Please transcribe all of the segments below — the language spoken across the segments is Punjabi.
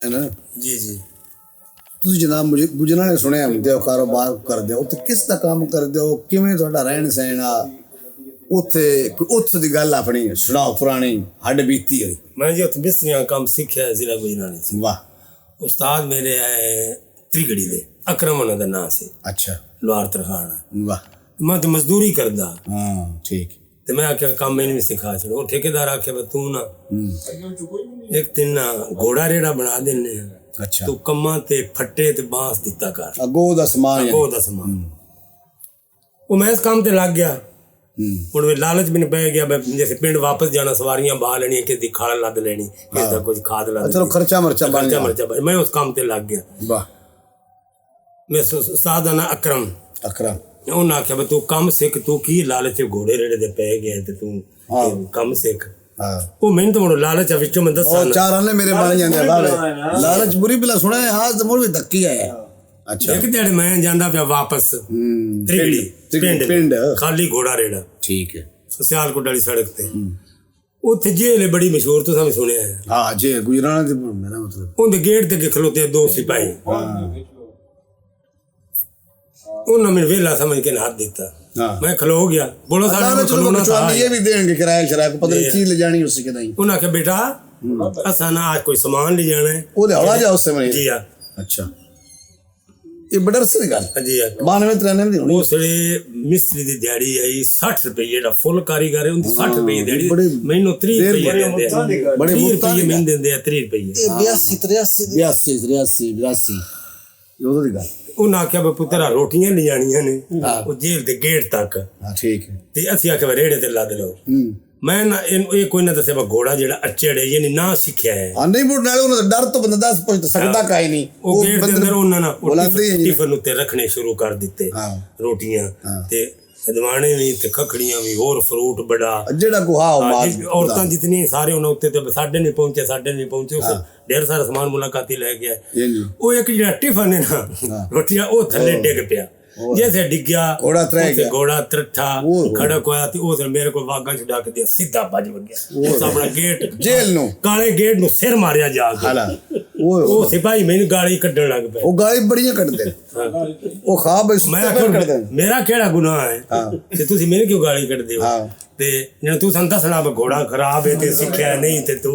है ना जी जी। ਤੁਸੀਂ ਜਨਾਬ ਮੁਝੇ ਗੁਜਰਾਂ ਨੇ ਸੁਣਿਆ ਹੁੰਦੇ ਹੋ ਕਾਰੋਬਾਰ ਕਰਦੇ ਹੋ ਉੱਥੇ ਕਿਸ ਦਾ ਕੰਮ ਕਰਦੇ ਹੋ ਕਿਵੇਂ ਤੁਹਾਡਾ ਰਹਿਣ ਸਹਿਣ ਆ ਉੱਥੇ ਦੀ ਗੱਲ ਆਪਣੀ ਸੁਣਾਓ ਪੁਰਾਣੀ ਹੱਡ ਬੀਤੀ ਹੋਈ। मैं जी उत्थे मिस्त्रियां काम सीखा है जिला गुजरानी से। वाह उस्ताद मेरे आए त्रिगड़ी दे अकरम उन्हां दा नाम से। अच्छा लोहार तरखाना। वाह मैं तो मजदूरी करदा। हाँ ठीक ते मैं आख्या काम मैंने भी सिखा छड़ो। वो ठेकेदार आख्या भाई तू ना एक दिन ना घोड़ा रेड़ा बना देने अच्छा तू कम्मा ते फट्टे ते बांस दिता कर अगो दा समान अगो दा समान। वो मैं इस काम ते लग गया। ਹੁਣ ਲਾਲਚ ਮੈਨੂੰ ਪੈ ਗਿਆ ਮੈਂ ਜੈਸੇ ਪਿੰਡ ਵਾਪਸ ਜਾਣਾ ਸਵਾਰੀਆਂ ਬਾਹ ਲੈਣੀਆਂ ਕਿਸੇ ਦੀ ਖਾਲ ਲੱਦ ਲੈਣੀ ਕਿਸੇ ਦਾ ਕੁਝ ਖਾਦ ਲੱਦ ਚਲੋ ਖਰਚਾ ਮਰਚਾ ਬਣ ਗਿਆ ਮੈਂ ਉਸ ਕੰਮ ਤੇ ਲੱਗ ਗਿਆ। ਵਾਹ ਮੈਂ ਉਸਤਾਦ ਦਾ ਨਾਂ ਅਕਰਮ ਉਹਨਾਂ ਆਖਿਆ ਵੀ ਤੂੰ ਕੰਮ ਸਿੱਖ ਤੂੰ ਕੀ ਲਾਲਚ ਘੋੜੇ ਰੇੜੇ ਦੇ ਪੈ ਗਿਆ ਤੇ ਤੂੰ ਕੰਮ ਸਿੱਖ। ਉਹ ਮੈਨੂੰ ਤਾਂ ਲਾਲਚ ਵਿੱਚੋਂ ਮੈਂ ਦੱਸਾਂ ਚਾਰ ਆਨੇ ਮੇਰੇ ਬਣ ਜਾਂਦੇ ਲਾਲਚ ਬੁਰੀ ਭਲਾ ਸੁਣਿਆ ਹਾਂ ਤੇ ਮੁਰ ਵੀ ਧੱਕੀ ਆਇਆ। अच्छा एक दिहाड़े मैं जांदा पिया वापस त्रिगड़ी पिंड खाली घोड़ा रेड़ा ठीक है सियालकोट वाली सड़क ते उत्थे जेल है बड़ी मशहूर तो सामने सुनिया है। हां जे गुजराना दे मेरा मतलब उनके गेट ते खलोते दो सिपाही उन्होंने मेरे वेला समझ के हाथ देता मैं खलो गया बोलो साहब खलोना था ये भी देंगे किराया शराब को पता नहीं चीज ले जानी उससे के नहीं उन्होंने कहा बेटा असा ना आज कोई सामान ले जाना है ओदे हौला जा उससे मैं जी हां अच्छा ये बड़ा सी गल जी 92 93 दी होनी उसले मिस्त्री दी दिहाड़ी आई 60 रुपए जेड़ा फुल कारीगर है उनकी 60 रुपए दिहाड़ी मैनू 30 रुपए देंदे बड़े 30 रुपए मैनू देंदे 30 रुपए ये 82 83 योदा दी गल उन्हें आख्या भाई पुत्रा रोटियां ले जानियां ने वो जेल दे गेट तक हां ठीक है ते असि आख्या रेड़े ते लद लो मैं ना ये कोई ना दसे घोड़ा जेड़ा अचड़ है यानी ना सीखया है हां नहीं बोल नाले उन्हें डर तो बंदा 10 पूछ सकदा काई नहीं वो गेट दे अंदर उन्होंने टिफिन उत्ते रखने शुरू कर दिते रोटियां ते दवाने भी ते खखड़ियां भी और फ्रूट बड़ा जेड़ा गुहा औरतां जितनी सारे उन्हें उत्ते ते साडे नहीं पहुंचे उस ढेर सारा सामान मुलाकाती ले गया वो एक जेड़ा टिफिन है ना रोटियां वो थल्ले डिग पिया जैसे डिग गया घोड़ा त्रठा खड़क होया ते उस मेरे को वागा छुड़ा के दिया सीधा भज गया उस अपना गेट जेल नु काले गेट नु सिर मारिया जा के वो सिपाही मैंने गाली कड्डण लग पे वो गाली बड़ियां कड्डदे वो खाब मैं कड्डदे मेरा केड़ा गुनाह है ते तुसी मैंने क्यों गाली कड्डदे हो ते जे तू सन दसना घोड़ा खराब है ते सिक्ख्या नहीं ते तू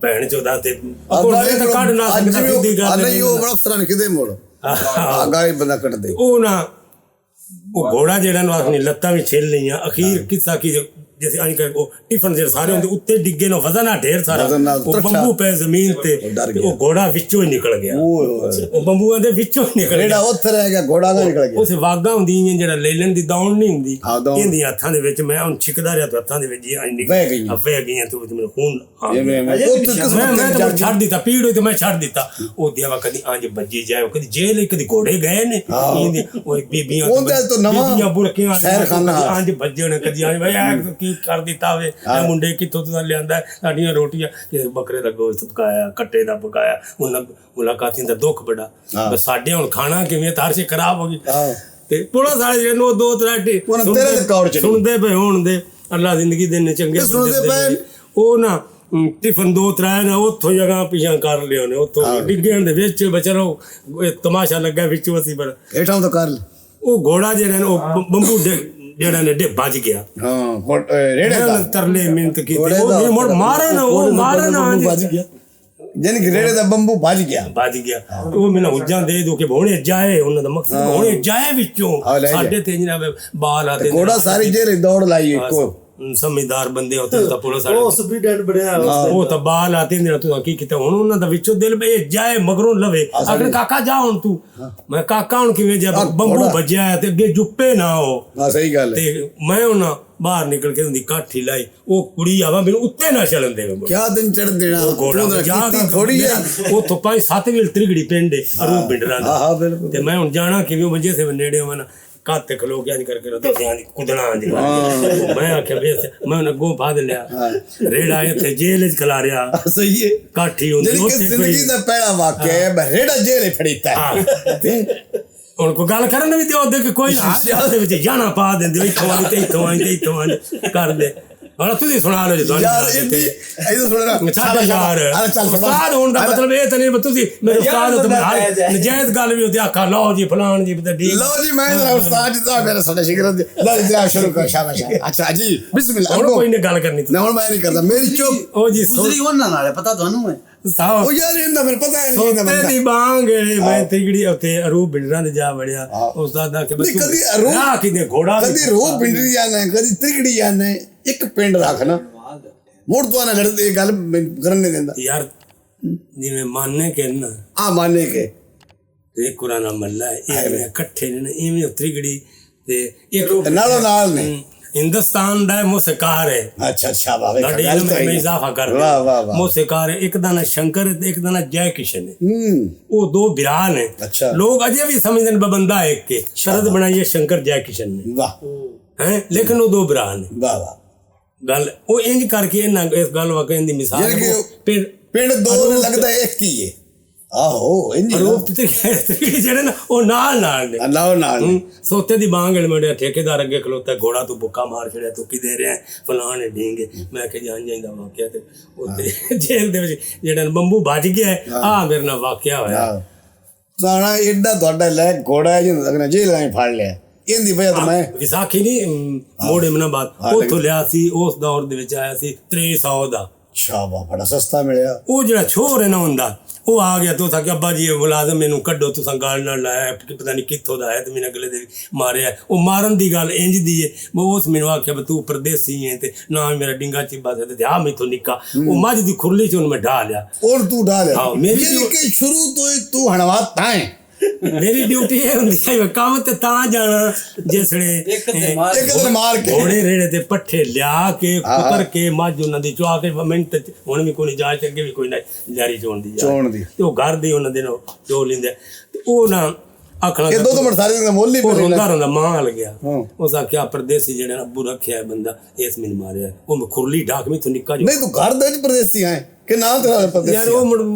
भैन चोदा ते मैं तो काढ ना सकदा सीधी गल नहीं वो बड़ा अफसरां किदे मोड़ गाली बंदा कड्डदे ओ ना वो घोड़ा जेड़ा नु अपनी लत्तां भी छिल लईयां अखीर किस्सा की जैसे आनी कर वो टिफिन जे सारे होंदे उत्ते डिग्गे नो वजन आ ढेर सारा वो बंबू पे जमीन ते वो घोड़ा विचों ही निकल गया वो बंबूआं दे विचों ही निकल गया ओथे रह गया घोड़ा दा निकल गया उसे वागा हुंदी जेड़ा लेलन दी दौड़ नहीं हुंदी इंदी हत्थां दे विच मैं हुन छिकदा रहा तो हत्थां दे विच आई निकल अवे गईयां तो मेरे खून मैं छाड़ दिता पीड़ होई तो मैं छाड़ दिता ओ देवा कदी आंज बज्जी जाए कदी जेल कदी घोड़े गए ने इंदी ओ बीबियां तो नवा बुरकियां शहर खाना आंज बज्जे ने कदी आंज भाई की कर दिता वे मुंडे किथों तो लियांदा साडियां रोटियां किसे बकरे दा गोश्त पकाया कट्टे दा पकाया उन मुलाकाती दा दुख बड़ा बस साडे हुन खाना किवें तार से खराब हो गई ते पुलिस वाले जेने नो दो तराटे सुनदे पे होण दे अल्लाह जिंदगी देने चंगे सुनदे पे ओ ना टिफिन दो त्रै ना उथों जगह पिछा कर लियो ने उथों डिग्गण दे विच बचरो तमाशा लगा विच असी पर एठां तो कर ओ घोड़ा जेड़ा ओ बंबू जेड़ा ने भज गया हां रेड़े दा तरले मिन्नत की वो मोड़ मारे ना भज गया जन रेड़े दा बंबू भज गया वो मैंने हुज्जा दे दो के भोणे जाए उन्हां दा मकसद भोणे जाए विचों साडे ते जनाब बाल आते घोड़ा सारी जेरे दौड़ लाई एको समझदार बंदे होते तो पुलिस वाले ओ सुपरिटेंडेंट बनया वो तो बाल आते ने तू की किते हुन उन्हां दा विचों दिल पे जाए मगरों लवे अगर काका जा हुन तू मैं काका हुन किवें जब बंबू भज्या ते अगे जुप्पे ना हो हां सही गल ते मैं हुन बाहर निकल के उंदी काठी लाई ओ कुड़ी आवा मेनू उत्ते ना चलन दे क्या दिन चढ़ देना घोड़ा थोड़ी है ओ तो 5-7 वील त्रिगड़ी पिंड अरू बिंडरा हां बिल्कुल ते मैं हुन जाना किवें वजे से नेड़े होना काते खलो के करके दसियां कुदना आंदी मैं आख्या बे मैं अगों भाद लिया रेड़ा इत्थे जेल च खलारिया सही है काठी हुंदी ओथे जिंदगी दा पहला वाकया है रेड़ा जेल फड़ीता है हुन को गल करन भी दिओ दे कोई हाथ दे विच जाना पा देंदे इत्थों आई ते इत्थों आई कर दे ਹੁਣ ਤੁਸੀਂ ਸੁਣਾ ਲਓ ਜੀ ਯਾਰ ਇਹ ਸੁਣਨਾ ਸਾਡਾ ਯਾਰ ਉਸਤਾਦ ਹੋਣ ਦਾ ਮਤਲਬ ਇਹ ਤਾਂ ਨਹੀਂ ਤੁਸੀਂ ਮੇਰੇ ਉਸਤਾਦ ਹੋ ਨਜਾਇਜ਼ ਗੱਲ ਵੀ ਹੁੰਦੀ ਆਖਾ ਲਓ ਜੀ ਫਲਾਣ ਜੀ ਲਓ ਜੀ ਮੈਂ ਉਸਤਾਦ ਜੀ ਦਾ ਮੇਰਾ ਸਾਡਾ ਸ਼ਿਕਰ ਲੈ ਸ਼ੁਰੂ ਕਰ ਸ਼ਾਬਾਸ਼ ਅੱਛਾ ਜੀ ਬਿਸਮਿਲ੍ਲਾ ਹੁਣ ਕੋਈ ਨਹੀਂ ਗੱਲ ਕਰਨੀ ਨਾ ਹੁਣ ਮੈਂ ਨਹੀਂ ਕਰਦਾ ਮੇਰੀ ਚੁੱਪ ਉਹ ਜੀ ਗੁਜ਼ਰੀ ਉਹਨਾਂ ਨਾਲ ਪਤਾ ਤੁਹਾਨੂੰ ਹੈ ਉਹ ਯਾਰ ਇਹਦਾ ਮੈਨੂੰ ਪਤਾ ਹੈ ਨਹੀਂ ਸੋਤੇ ਦੀ ਬਾਂਗ ਮੈਂ ਤਿਗੜੀ ਉੱਤੇ ਅਰੂਪ ਬਿੰਡਰਾਂ ਦੇ ਜਾ ਵੜਿਆ ਉਸਤਾਦ ਦਾ ਕਿ ਕਦੀ ਅਰੂਪ ਕਿਤੇ ਘੋੜਾ ਕਦੀ ਰੂਪ ਬਿੰਡਰੀ ਜਾਣਾ ਕਦੀ ਤਿਗੜੀ ਜਾਣਾ ਇੱਕ ਪਿੰਡ ਰੱਖਣਾ ਮੁੜ ਤੋਂ ਨਾ ਲੜਦੇ ਇਹ ਗੱਲ ਕਰਨ ਨਹੀਂ ਦਿੰਦਾ ਯਾਰ ਜਿਵੇਂ ਮੰਨੇ ਕਿ ਨਾ ਆ ਮੰਨੇ ਕੇ ਤੇ ਕੁਰਾਨਾ ਮੱਲਾ ਇਹ ਇਕੱਠੇ ਨੇ ਇਵੇਂ ਤਿਗੜੀ ਤੇ ਇੱਕ ਨਾਲੋਂ ਨਾਲ ਨੇ हिंदुस्तान ਦਾ ਮੌਸੀਕਾਰ ਹੈ ਅੱਛਾ ਅੱਛਾ ਬਾਬੇ ਸਾਡੇ ਇਲਮ में इजाफा कर वाह वाह वाह मौसीकार है एक दाना शंकर है एक दाना जय किशन है वो दो बिरान है अच्छा लोग अजय भी समझते हैं बंदा एक के शरद बनाई है शंकर जय किशन ने वाह हैं लेकिन वो दो बिरान है वाह वाह गल वो इंज करके ना इस गल वाकई दी मिसाल फिर पिंड दो लगदा एक ही है ਆਹੋ ਇੰਨੀ ਰੂਪ ਤੇ ਜਿਹੜੇ ਨਾ ਉਹ ਨਾਲ ਨੇ ਅੱਲਾਹ ਨਾਲ ਸੋਤੇ ਦੀ ਬਾਂਗ ਲਮੜਿਆ ਠੇਕੇਦਾਰ ਅੱਗੇ ਖਲੋਤਾ ਘੋੜਾ ਤੂੰ ਬੁੱਕਾ ਮਾਰ ਛੜਿਆ ਤੂੰ ਕੀ ਦੇ ਰਿਹਾ ਫਲਾਣੇ ਢੀਂਗੇ ਮੈਂ ਕਿ ਜਾਣ ਜਾਂਦਾ ਵਾਕਿਆ ਤੇ ਉੱਤੇ ਜੇਲ੍ਹ ਦੇ ਵਿੱਚ ਜਿਹੜਾ ਬੰਬੂ ਵੱਜ ਗਿਆ ਆ ਮੇਰੇ ਨਾਲ ਵਾਕਿਆ ਹੋਇਆ ਸਾਣਾ ਐਡਾ ਤੁਹਾਡਾ ਲੈ ਘੋੜਾ ਜਿਹਾ ਲੱਗਣਾ ਜੇਲ੍ਹ ਨਾਲ ਫੜ ਲਿਆ ਇਹਦੀ ਵਜ੍ਹਾ ਤੋਂ ਮੈਂ ਵਿਸਾਖੀ ਨਹੀਂ ਮੋੜੇ ਮਨਾ ਬਾਅਦ ਉੱਥੋਂ ਲਿਆ ਸੀ ਉਸ ਦੌਰ ਦੇ ਵਿੱਚ ਆਇਆ ਸੀ 300 ਦਾ ਸ਼ਾਬਾ ਬੜਾ ਸਸਤਾ ਮਿਲਿਆ ਉਹ ਜਿਹੜਾ ਛੋਰ ਹੈ ਨਾ ਹੁੰਦਾ ਉਹ ਆ ਗਿਆ ਤੂੰ ਕਿ ਅੱਬਾ ਜੀ ਮੁਲਾਜ਼ਮ ਮੈਨੂੰ ਕੱਢੋ ਤੁਸੀਂ ਗੱਲ ਨਾਲ ਲਾਇਆ ਪਤਾ ਨਹੀਂ ਕਿੱਥੋਂ ਦਾ ਹੈ ਤੇ ਮੈਨੂੰ ਅਗਲੇ ਦੇ ਮਾਰਿਆ ਉਹ ਮਾਰਨ ਦੀ ਗੱਲ ਇੰਜ ਦੀ ਹੈ ਮੈਂ ਉਸ ਮੈਨੂੰ ਆਖਿਆ ਤੂੰ ਪਰਦੇਸੀ ਹੈ ਤੇ ਨਾ ਮੇਰਾ ਡਿੰਗਾ ਚਿੱਬਾ ਤੇ ਆ ਮੈਥੋਂ ਨਿੱਕਾ ਉਹ ਮੱਝ ਦੀ ਖੁਰਲੀ ਚ ਉਹਨੂੰ ਮੈਂ ਢਾ ਲਿਆ ਔਰ ਤੂੰ ਢਾ ਲਿਆ ਮੇਰੀ ਕਿ ਸ਼ੁਰੂ ਤੋਂ ਹੀ ਤੂੰ ਹਣਵਾ ਤਾਂ ਹੈ ਮੇਰੀ ਡਿਊਟੀ ਇਹ ਹੁੰਦੀ ਹੈ ਕੰਮ ਤੇ ਤਾਂ ਜਾਣਾ ਜਿਸਲੇ ਇੱਕ ਦਿਨ ਮਾਰ ਕੇ ਘੋੜੇ ਰੇੜੇ ਤੇ ਪੱਠੇ ਲਿਆ ਕੇ ਕੁਤਰ ਕੇ ਮੱਝ ਉਹਨਾਂ ਦੀ ਚੁਆ ਕੇ ਮਿੰਟ ਹੁਣ ਵੀ ਕੋਈ ਜਾ ਅੱਗੇ ਵੀ ਕੋਈ ਨਾ ਜਾਰੀ ਚੋਣ ਦੀ ਤੇ ਉਹ ਘਰ ਦੀ ਉਹਨਾਂ ਦੇ ਨੂੰ ਚੋ ਲੈਂਦੇ ਤੇ ਉਹ ਨਾ ਆਖਣਾ ਕਿ ਦੁੱਧ ਮਰਸਾਰੀ ਦਾ ਮੁੱਲ ਹੀ ਹੁੰਦਾ ਮਾਂ ਲੱਗ ਗਿਆ ਉਸ ਆਖਿਆ ਪਰਦੇਸੀ ਜਿਹੜਾ ਅੱਬੂ ਰੱਖਿਆ ਬੰਦਾ ਇਸ ਮੈਨੂੰ ਮਾਰਿਆ ਉਹ ਖੁਰਲੀ ਢਾਕ ਮੈਂ ਤੂੰ ਨਿੱਕਾ ਨਹੀਂ ਤੂੰ ਘਰ ਦੇ ਵਿੱਚ ਪਰਦੇਸੀ ਹੈ ਕਿ ਨਾ ਤੇਰਾ ਪਰਦੇਸੀ ਯਾਰ ਉਹ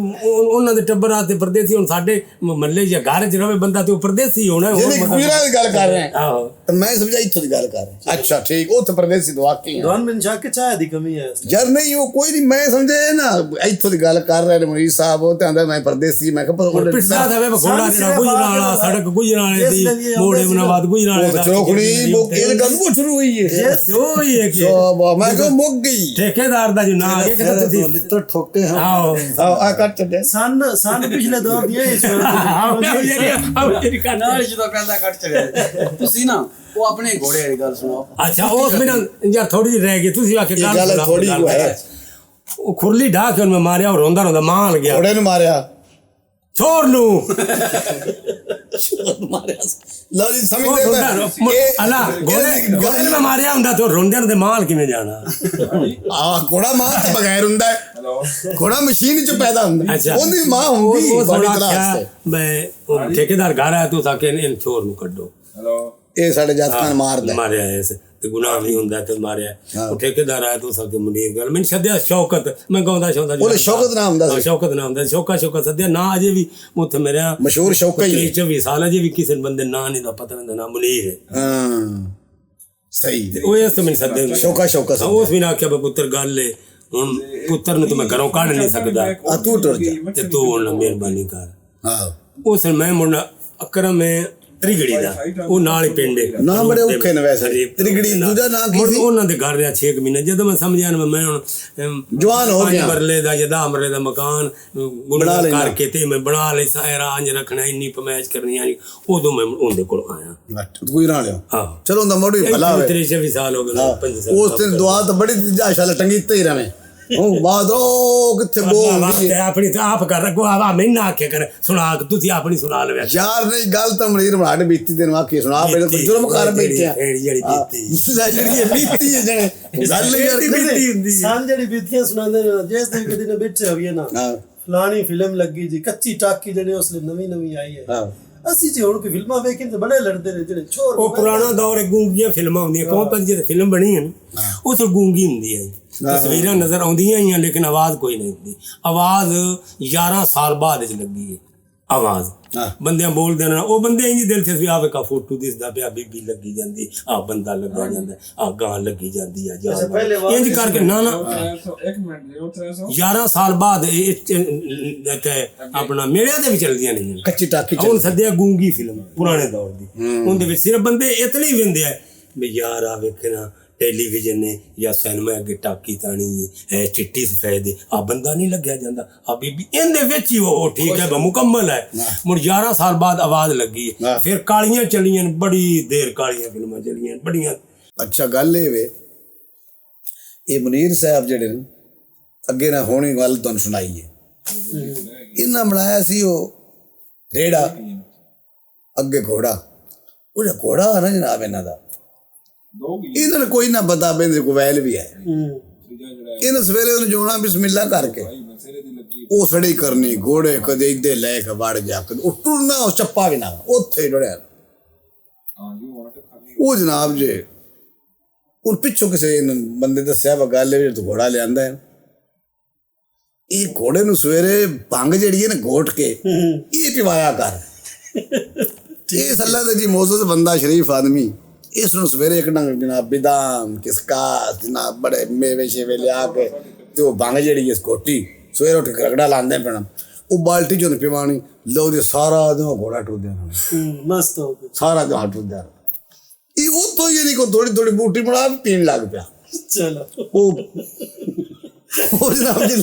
ਉਹਨਾਂ ਦੇ ਟੱਬਰ ਆ ਤੇ ਪਰਦੇਸੀ ਹੁਣ ਸਾਡੇ ਮੱਲੇ ਜਾਂ ਘਰ 'ਚ ਰਵੇ ਬੰਦਾ ਤੇ ਉਹ ਪਰਦੇਸੀ ਹੋਣਾ ਜਿਹੜੀ ਕਬੀਰਾਂ ਦੀ ਗੱਲ ਕਰ ਰਹੇ ਆਹੋ ਤੇ ਮੈਂ ਸਮਝਾਈ ਇੱਥੋਂ ਦੀ ਗੱਲ ਕਰ ਰਿਹਾ ਅੱਛਾ ਠੀਕ ਉਹ ਤੇ ਪਰਦੇਸੀ ਤੋਂ ਵਾਕਈ ਦੋਨ ਬਿਨ ਸ਼ੱਕ ਚਾਹ ਦੀ ਕਮੀ ਹੈ ਯਾਰ ਨਹੀਂ ਉਹ ਕੋਈ ਨਹੀਂ ਮੈਂ ਸਮਝੇ ਨਾ ਇੱਥੋਂ ਦੀ ਗੱਲ ਕਰ ਰਹੇ ਨੇ ਮੁਨੀਰ ਸਾਹਿਬ ਉਹ ਤੇ ਆਂਦਾ ਮੈਂ ਪਰਦੇਸੀ ਮੈਂ ਕਿਹਾ ਪਿੱਛਾ ਦਾ ਵੇ ਘੋੜਾ ਜਿਹੜਾ ਗੁਜਰਾਲਾ ਸੜਕ ਗੁਜਰਾਲੇ ਦੀ ਮੋੜੇ ਬਨਾਬਾਦ ਗੁਜਰਾਲੇ ਦਾ ਚੋਖੜੀ ਇਹ ਗੱਲ ਉਹ ਸ਼ੁਰੂ ਹੋਈ ਹੈ ਉਹ ਹੀ ਹੈ ਕਿ ਮੈਂ ਕਿਹਾ ਮੁੱਕ ਗਈ ਠੇਕੇਦਾਰ ਦਾ ਜੋ ਨਾਂ ਹੈ ਕਿ ਤੁਸੀਂ ਲਿੱਤਰ ਠੋਕੇ ਹਾਂ ਆਓ ਆ ਕੱਟ ਛੱਡਿਆ ਸਨ ਪਿਛਲੇ ਦੌਰ ਦੀਆਂ ਇਸ ਨਾਲ ਜਦੋਂ ਕਹਿੰਦਾ ਕੱਟ ਚੜਿਆ ਤੁਸੀਂ ਨਾ ਉਹ ਆਪਣੇ ਘੋੜੇ ਵਾਲੀ ਗੱਲ ਸੁਣਾਓ ਅੱਛਾ ਉਸ ਬਿਨਾਂ ਯਾਰ ਥੋੜੀ ਜਿਹੀ ਰਹਿ ਗਈ ਤੁਸੀਂ ਆਖੇ ਗੱਲ ਥੋੜੀ ਹੈ ਉਹ ਖੁਰਲੀ ਢਾ ਕੇ ਉਹਨੂੰ ਮਾਰਿਆ ਉਹ ਰੋਂਦਾ ਰੋਂਦਾ ਮਾਰ ਗਿਆ ਘੋੜੇ ਨੂੰ ਮਾਰਿਆ ਛੋੜ ਨੂੰ ਮਾਰਿਆ ਲਓ ਜੀ ਸਮਝਦੇ ਅਲਾ ਘੋੜੇ ਨੂੰ ਮਾਰਿਆ ਹੁੰਦਾ ਤੇ ਰੋਂਦਿਆਂ ਦੇ ਮਾਲ ਕਿਵੇਂ ਜਾਣਾ ਆ ਘੋੜਾ ਮਾਂ ਤੋਂ ਬਗੈਰ ਹੁੰਦਾ ਹੈ ਘੋੜਾ ਮਸ਼ੀਨ ਚ ਪੈਦਾ ਹੁੰਦਾ ਉਹਦੀ ਮਾਂ ਹੁੰਦੀ ਬੜੀ ਕਲਾਸ ਮੈਂ ਠੇਕੇਦਾਰ ਘਰ ਆਇਆ ਤੂੰ ਤਾਂ ਕਿ ਇਹਨ ਛੋੜ ਨੂੰ ਕੱਢੋ ਇਹ ਸਾਡੇ ਜਾਤਕਾਂ ਮਾਰਦਾ ਮਾਰਿਆ ਐਸੇ ਤੇ ਗੁਨਾਹ ਨਹੀਂ ਹੁੰਦਾ ਤੇ ਮਾਰਿਆ ਉਹ ਠੇਕੇਦਾਰ ਆਇਆ ਤੂੰ ਸਭ ਮੁਨੀਰ ਗੱਲ ਮੈਨੂੰ ਸੱਦਿਆ ਸ਼ੌਕਤ ਮੈਂ ਗਾਉਂਦਾ ਸ਼ੌਕਤ ਉਹਦੇ ਸ਼ੌਕਤ ਨਾਮ ਹੁੰਦਾ ਸੀ ਸ਼ੌਕਤ ਨਾਮ ਹੁੰਦਾ ਸ਼ੌਕਤ ਸੱਦਿਆ ਨਾ ਅਜੇ ਵੀ ਉੱਥੇ ਮੇਰਾ ਮਸ਼ਹੂਰ ਸ਼ੌਕਤ ਹੀ 24 ਸਾਲ ਅਜੇ ਵੀ ਕਿਸੇ ਬੰਦੇ ਨਾਂ ਨਹੀਂ ਦਾ ਪਤਾ ਨਹੀਂ ਨਾ ਮੁਨੀਰ ਹੈ ਹਾਂ ਸਹੀ ਉਹ ਇਸ ਤੋਂ ਮੈਨੂੰ ਸੱਦਿਆ ਸ਼ੌਕਤ ਉਸ ਵੀ ਨਾ ਆਖਿਆ ਪੁੱਤਰ ਗੱਲ ਹੈ ਹੁਣ ਪੁੱਤਰ ਨੂੰ ਤਾਂ ਮੈਂ ਘਰੋਂ ਕੱਢ ਨਹੀਂ ਸਕਦਾ ਆ ਤੂੰ ਟੁਰ ਜਾ ਤੇ ਤੂੰ ਹੁਣ ਮਿਹਰਬਾਨੀ ਕਰ ਹਾਂ ਉਸ ਮੈਂ ਮੁੰਡਾ ਅਕਰਮ ਹੈ ਤ੍ਰਿਗੜੀ ਦਾ ਉਹ ਨਾਲ ਹੀ ਪਿੰਡ ਹੈ ਨਾ ਬੜੇ ਔਖੇ ਨੇ ਵੈਸੇ ਤ੍ਰਿਗੜੀ ਦੂਜਾ ਨਾਂ ਕੀ ਸੀ ਉਹਨਾਂ ਦੇ ਘਰ ਰਿਹਾ 6 ਮਹੀਨੇ ਜਦੋਂ ਮੈਂ ਸਮਝਿਆ ਨਾ ਮੈਂ ਹੁਣ ਜਵਾਨ ਹੋ ਗਿਆ ਮਰਲੇ ਦਾ ਜਾਂ 10 ਮਰਲੇ ਦਾ ਮਕਾਨ ਬਣਾ ਕਰਕੇ ਤੇ ਮੈਂ ਬਣਾ ਲਈ ਸਾਰਾ ਅੰਜ ਰੱਖਣਾ ਇੰਨੀ ਪਮੈਚ ਕਰਨੀ ਆ ਉਦੋਂ ਮੈਂ ਉਹਦੇ ਕੋਲ ਆਇਆ ਕੋਈ ਨਾ ਲਿਆ ਹਾਂ ਚਲੋ ਉਹਦਾ ਮੋੜੀ ਭਲਾ ਹੋਵੇ 23 ਸਾਲ ਹੋ ਗਏ 5 ਸਾਲ ਉਸ ਦਿਨ ਦੁਆ ਤਾਂ ਬੜੀ ਜਾਸ਼ਾਲਾ ਟੰਗੀ ਤੇ ਹੀ ਰਵੇਂ ਉਹ ਬਾਦਰੋ ਕਿੱਥੇ ਬੋਲ ਆਪਣੀ ਤਾਂ ਆਪ ਕਰ ਰਖੋ ਆ ਮੈਂ ਨਾ ਆਖਿਆ ਕਰ ਸੁਣਾ ਤੁਸੀਂ ਆਪਣੀ ਸੁਣਾ ਲਵੇ ਯਾਰ ਨਹੀਂ ਗੱਲ ਤਾਂ ਮਨੀਰ ਬਣਾ ਬੀਤੀ ਦਿਨ ਆਖੀ ਸੁਣਾ ਪਹਿਲਾਂ ਜੁਰਮ ਕਰ ਬੈਠਿਆ ਜਿਹੜੀ ਬੀਤੀ ਜਿਹੜੀ ਬੀਤੀ ਹੈ ਜਣੇ ਗੱਲ ਯਾਰ ਬੀਤੀ ਹੁੰਦੀ ਹੈ ਸਾਂ ਜਿਹੜੀ ਬੀਤੀਆਂ ਸੁਣਾਉਂਦੇ ਨੇ ਜਿਸ ਦਿਨ ਕਦੀ ਨਾ ਬੈਠੇ ਹੋਈਏ ਨਾ ਫਲਾਣੀ ਫਿਲਮ ਲੱਗੀ ਜੀ ਕੱਚੀ ਟਾਕੀ ਜਿਹੜੇ ਉਸ ਲਈ ਨਵੀਂ ਆਈ ਹੈ ਅਸੀਂ ਜੀ ਹੁਣ ਕੋਈ ਫਿਲਮਾਂ ਵੇਖੇ ਤੇ ਬੜੇ ਲੜਦੇ ਨੇ ਜਿਹੜੇ ਛੋਰ ਉਹ ਪੁਰਾਣਾ ਦੌਰ ਗੂੰਗੀਆਂ ਫਿਲਮਾਂ ਹੁੰਦੀਆਂ ਕੌਣ ਤੱਕ ਜਿਹੜੀ ਫਿਲਮ ਬਣੀ ਹੈ ਨਾ ਉਹ ਤਾਂ ਗੂੰਗੀ ਹੁੰਦੀ ਹੈ ਤਸਵੀਰਾਂ ਨਜ਼ਰ ਆਉਂਦੀਆਂ ਹੀ ਆ ਲੇਕਿਨ ਆਵਾਜ਼ ਕੋਈ ਨਹੀਂ ਹੁੰਦੀ ਆਵਾਜ਼ 11 ਸਾਲ ਬਾਅਦ ਵਿੱਚ ਲੱਗੀ ਹੈ ਆਵਾਜ਼ ਬੰਦਿਆਂ ਬੋਲਦੇ ਨਾ ਉਹ ਬੰਦੇ ਇੰਜ ਦਿਲ 'ਚ ਵੀ ਆਵੇ ਕਾ ਫੋਟੋ ਦਿਸਦਾ ਪਿਆ ਬੀਬੀ ਲੱਗੀ ਜਾਂਦੀ ਆ ਬੰਦਾ ਲੱਗਾ ਜਾਂਦਾ ਆ ਗਾਂ ਲੱਗੀ ਜਾਂਦੀ ਆ ਜਾ ਇੰਜ ਕਰਕੇ ਨਾ 11 ਸਾਲ ਬਾਅਦ ਇਹ ਆਪਣਾ ਮੇਲਿਆਂ ਦੇ ਵੀ ਚੱਲਦੀਆਂ ਨਹੀਂ ਕੱਚੀ ਟਾਕੀ ਹੁਣ ਸੱਦਿਆ ਗੂੰਗੀ ਫਿਲਮ ਪੁਰਾਣੇ ਦੌਰ ਦੀ ਉਹਦੇ ਵਿੱਚ ਸਿਰਫ ਬੰਦੇ ਇਤਨੇ ਹੀ ਵਿੰਦੇ ਆ ਵੀ ਯਾਰ ਆ ਵੇਖਣਾ ਟੈਲੀਵਿਜ਼ਨ ਨੇ ਜਾਂ ਸਿਨੇਮਾ ਅੱਗੇ ਟਾਕੀ ਤਾਣੀ ਹੈ ਚਿੱਟੀ ਸਫੈਦ ਆ ਬੰਦਾ ਨਹੀਂ ਲੱਗਿਆ ਜਾਂਦਾ ਆ ਬੀਬੀ ਇਹਦੇ ਵਿੱਚ ਹੀ ਉਹ ਠੀਕ ਹੈ ਮੁਕੰਮਲ ਹੈ ਮੁੜ 11 ਸਾਲ ਬਾਅਦ ਆਵਾਜ਼ ਲੱਗੀ ਫਿਰ ਕਾਲੀਆਂ ਚੱਲੀਆਂ ਬੜੀ ਦੇਰ ਕਾਲੀਆਂ ਫਿਲਮਾਂ ਚੱਲੀਆਂ ਬੜੀਆਂ ਅੱਛਾ ਗੱਲ ਇਹ ਵੇ ਇਹ ਮੁਨੀਰ ਸਾਹਿਬ ਜਿਹੜੇ ਨੇ ਅੱਗੇ ਨਾ ਹੋਣੀ ਗੱਲ ਤੁਹਾਨੂੰ ਸੁਣਾਈਏ ਇਹਨਾਂ ਬਣਾਇਆ ਸੀ ਉਹ ਰੇੜਾ ਅੱਗੇ ਘੋੜਾ ਉਹ ਘੋੜਾ ਨਾ ਜਨਾਬ ਇਹਨਾਂ ਦਾ ਇਹਨਾਂ ਨੂੰ ਕੋਈ ਨਾ ਪਤਾ ਬੇਂਦੇ ਕੋ ਵੈਲ ਵੀ ਹੈ ਇਹਨਾਂ ਸਵੇਰੇ ਉਹਨੂੰ ਜੋਣਾ ਬਿਸਮਿਲ੍ਲਾ ਕਰਕੇ ਉਹ ਸੜੀ ਕਰਨੀ ਘੋੜੇ ਕਦੇ ਇੱਦੇ ਲੈ ਕੇ ਵੜ ਜਾ ਕੇ ਉਹ ਟੁਰਨਾ ਉਹ ਚੱਪਾ ਵੀ ਨਾ ਉੱਥੇ ਡੜਿਆ ਉਹ ਜਨਾਬ ਜੇ ਉਹ ਪਿੱਛੋਂ ਕਿਸੇ ਬੰਦੇ ਦੱਸਿਆ ਵਾ ਗੱਲ ਵੀ ਤੂੰ ਘੋੜਾ ਲਿਆਂਦਾ ਹੈ ਇਹ ਘੋੜੇ ਨੂੰ ਸਵੇਰੇ ਭੰਗ ਜਿਹੜੀ ਹੈ ਨਾ ਘੋਟ ਕੇ ਇਹ ਪਿਵਾਇਆ ਕਰ ਇਹ ਸੱਲਾ ਤੇ ਜੀ ਮੌਜੂਦ ਬੰਦਾ ਸ਼ਰੀਫ ਆਦਮੀ ਇਸ ਨੂੰ ਸਵੇਰੇ ਇੱਕ ਡੰਗ ਜਨਾਬ ਬਿਦਾਮ ਕਿਸਕਾਸ ਜਨਾਬ ਬੜੇ ਮੇਵੇ ਸ਼ੇਵੇ ਲਿਆ ਕੇ ਤੇ ਉਹ ਭੰਗ ਜਿਹੜੀ ਇਸ ਕੋਟੀ ਸਵੇਰੇ ਉੱਠ ਕੇ ਰਗੜਾ ਲਾਉਂਦੇ ਪੈਣਾ ਉਹ ਬਾਲਟੀ ਚੋਂ ਪਿਵਾਣੀ ਲਓ ਦੇ ਸਾਰਾ ਦਿਨ ਘੋੜਾ ਟੁੱਟਦਾ ਮਸਤ ਹੋ ਗਿਆ ਸਾਰਾ ਦਿਨ ਟੁੱਟਦਾ ਇਹ ਉਹ ਤੋਂ ਹੀ ਨਹੀਂ ਕੋ ਥੋੜੀ ਥੋੜੀ ਬੂਟੀ ਬਣਾ ਕੇ ਪੀਣ ਲੱਗ ਪਿਆ ਚਲੋ ਉਹ ਜਨਾਬ ਜੀ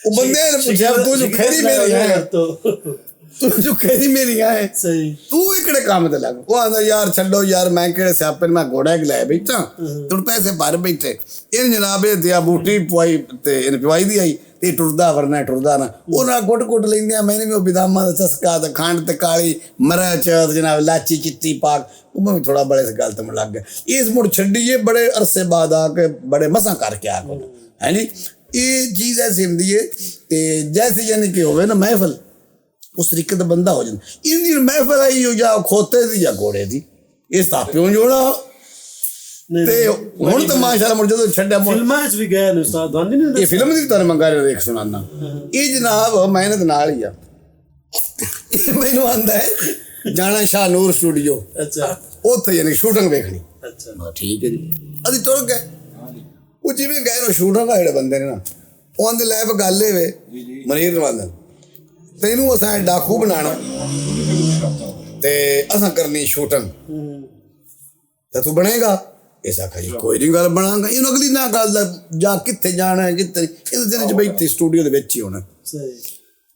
ਉਹ ਬੰਦੇ ਨੇ ਪੁੱਛਿਆ ਤੂੰ ਜੋ ਖੈਰੀ ਮੇਰੀ ਹੈ ਤੂੰ ਜੋ ਖੈਰੀ ਮੇਰੀ ਹੈ ਸਹੀ ਤੂੰ ਵੀ ਕਿਹੜੇ ਕੰਮ ਤੇ ਲੱਗ ਉਹ ਆਂਦਾ ਯਾਰ ਛੱਡੋ ਯਾਰ ਮੈਂ ਕਿਹੜੇ ਸਿਆਪੇ ਮੈਂ ਘੋੜਾ ਇੱਕ ਲੈ ਬੈਠਾ ਤੂੰ ਪੈਸੇ ਭਰ ਬੈਠੇ ਇਹ ਜਨਾਬ ਇਹ ਦਿਆ ਬੂਟੀ ਪਵਾਈ ਤੇ ਇਹਨੇ ਪਵਾਈ ਦੀ ਆਈ ਤੇ ਟੁਰਦਾ ਵਰਨਾ ਟੁਰਦਾ ਨਾ ਉਹ ਨਾਲ ਗੁੱਟ ਲੈਂਦੇ ਮੈਨੇ ਵੀ ਉਹ ਬਿਦਾਮਾਂ ਦਾ ਚਸਕਾ ਤੇ ਖੰਡ ਤੇ ਕਾਲੀ ਮਿਰਚ ਜਨਾਬ ਲਾਚੀ ਚਿੱਟੀ ਪਾਕ ਉਹ ਮੈਂ ਵੀ ਥੋੜਾ ਬੜੇ ਇਸ ਗੱਲ ਤੇ ਮੈਨੂੰ ਲੱਗ ਗਿਆ ਇਸ ਮੁੜ ਛੱਡੀਏ ਬੜੇ ਅਰਸੇ ਬਾਅਦ ਆ ਕੇ ਬੜੇ ਮਸਾਂ ਕਰਕੇ ਆ ਕੋ ਹੈ ਨੀ ਇਹ ਚੀਜ਼ ਐਸੀ ਹੁੰਦੀ ਹੈ ਤੇ ਜੈਸੇ ਯਾਨੀ ਕਿ ਹੋਵੇ ਨਾ ਮਹਿਫਲ ਉਸ ਤਰੀਕੇ ਦਾ ਬੰਦਾ ਹੋ ਜਾਂਦਾ ਇਹਦੀ ਮਹਿਫਲ ਆਈ ਹੋ ਜਾਂ ਖੋਤੇ ਦੀ ਜਾਂ ਘੋੜੇ ਦੀ ਇਸ ਤਾਪਿਓਂ ਜੋੜਾ ਤੇ ਹੁਣ ਤਾਂ ਮਾਸ਼ਾਅੱਲਾ ਮੁੜ ਜਦੋਂ ਛੱਡਿਆ ਫਿਲਮਾਂ 'ਚ ਵੀ ਗਏ ਨੇ ਉਸਤਾਦ ਦਵਾਨੀ ਨੇ ਇਹ ਫਿਲਮ ਦੀ ਤੁਹਾਨੂੰ ਮੰਗਾ ਰਿਹਾ ਦੇਖ ਸੁਣਾਨਾ ਇਹ ਜਨਾਬ ਮਿਹਨਤ ਨਾਲ ਹੀ ਆ ਮੈਨੂੰ ਆਂਦਾ ਹੈ ਜਾਣਾ ਸ਼ਾਹ ਨੂਰ ਸਟੂਡੀਓ ਅੱਛਾ ਉੱਥੇ ਯਾਨੀ ਸ਼ੂਟਿੰਗ ਵੇਖਣੀ ਅੱਛਾ ਠੀਕ ਹੈ ਜੀ ਅਸੀਂ ਤੁਰ ਗਏ ਉਹ ਜਿਵੇਂ ਗਏ ਨਾ ਸ਼ੂਟਿੰਗ ਆ ਜਿਹੜੇ ਬੰਦੇ ਨੇ ਨਾ ਉਹਦੇ ਲੈ ਗੱਲ ਇਹ ਵੇ ਮਨੀਰ ਰਵਾਂਦਨ ਤੈਨੂੰ ਅਸਾਂ ਡਾਕੂ ਬਣਾਣਾ ਤੇ ਅਸਾਂ ਕਰਨੀ ਸ਼ੂਟਿੰਗ ਤੇ ਤੂੰ ਬਣੇਗਾ ਇਸ ਆਖਾ ਜੀ ਕੋਈ ਨਹੀਂ ਗੱਲ ਬਣਾਂਗਾ ਇਹਨੂੰ ਅਗਲੀ ਨਾ ਗੱਲ ਦਾ ਜਾਂ ਕਿੱਥੇ ਜਾਣਾ ਜਿੱਥੇ ਇਹਦੇ ਦਿਨ ਚ ਬੈਠੀ ਸਟੂਡੀਓ ਦੇ ਵਿੱਚ ਹੀ ਹੋਣਾ ਸਹੀ